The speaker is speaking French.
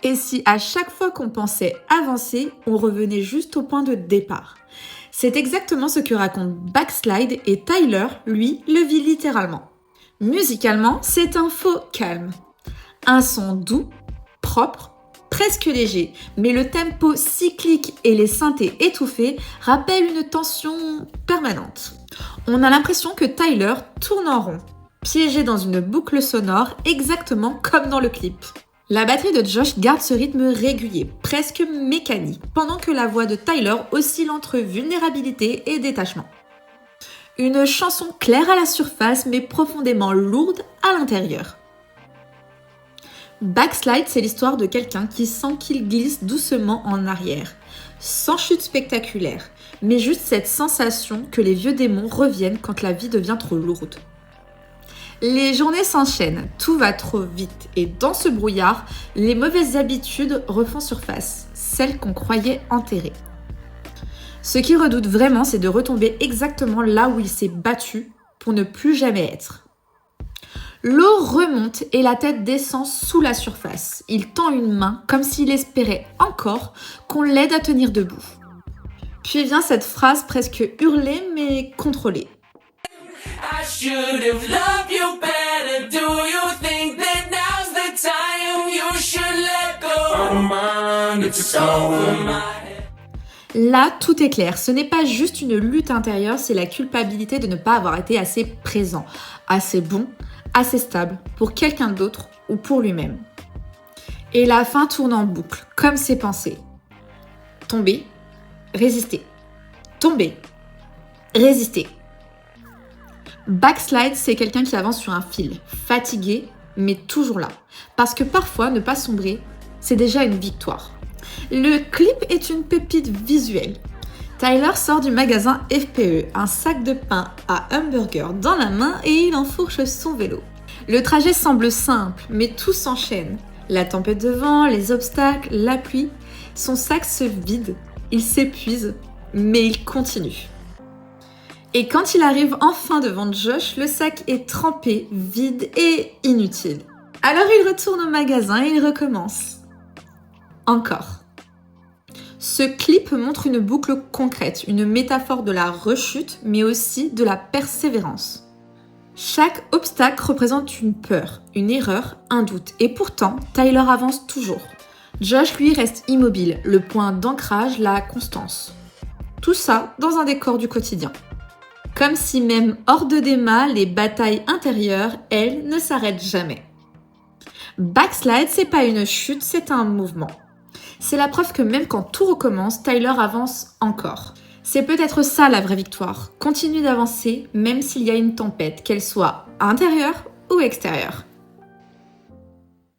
Et si à chaque fois qu'on pensait avancer, on revenait juste au point de départ? C'est exactement ce que raconte Backslide et Tyler, lui, le vit littéralement. Musicalement, c'est un faux calme. Un son doux, propre, presque léger, mais le tempo cyclique et les synthés étouffés rappellent une tension permanente. On a l'impression que Tyler tourne en rond, piégé dans une boucle sonore exactement comme dans le clip. La batterie de Josh garde ce rythme régulier, presque mécanique, pendant que la voix de Tyler oscille entre vulnérabilité et détachement. Une chanson claire à la surface mais profondément lourde à l'intérieur. Backslide, c'est l'histoire de quelqu'un qui sent qu'il glisse doucement en arrière, sans chute spectaculaire, mais juste cette sensation que les vieux démons reviennent quand la vie devient trop lourde. Les journées s'enchaînent, tout va trop vite, et dans ce brouillard, les mauvaises habitudes refont surface, celles qu'on croyait enterrées. Ce qu'il redoute vraiment, c'est de retomber exactement là où il s'est battu pour ne plus jamais être. L'eau remonte et la tête descend sous la surface. Il tend une main comme s'il espérait encore qu'on l'aide à tenir debout. Puis vient cette phrase presque hurlée mais contrôlée. I should have loved you better. Do you think that now's the time you should let go? It's over my head. Là, tout est clair. Ce n'est pas juste une lutte intérieure, c'est la culpabilité de ne pas avoir été assez présent, assez bon, assez stable pour quelqu'un d'autre ou pour lui-même. Et la fin tourne en boucle, comme ses pensées. Tomber, résister. Tomber, résister. Backslide, c'est quelqu'un qui avance sur un fil, fatigué, mais toujours là. Parce que parfois, ne pas sombrer, c'est déjà une victoire. Le clip est une pépite visuelle. Tyler sort du magasin FPE, un sac de pain à hamburger dans la main et il enfourche son vélo. Le trajet semble simple, mais tout s'enchaîne. La tempête de vent, les obstacles, la pluie. Son sac se vide, il s'épuise, mais il continue. Et quand il arrive enfin devant Josh, le sac est trempé, vide et inutile. Alors il retourne au magasin et il recommence. Encore. Ce clip montre une boucle concrète, une métaphore de la rechute, mais aussi de la persévérance. Chaque obstacle représente une peur, une erreur, un doute. Et pourtant, Tyler avance toujours. Josh, lui, reste immobile, le point d'ancrage, la constance. Tout ça dans un décor du quotidien. Comme si même hors de Déma, les batailles intérieures, elles, ne s'arrêtent jamais. Backslide, c'est pas une chute, c'est un mouvement. C'est la preuve que même quand tout recommence, Tyler avance encore. C'est peut-être ça la vraie victoire. Continue d'avancer, même s'il y a une tempête, qu'elle soit intérieure ou extérieure.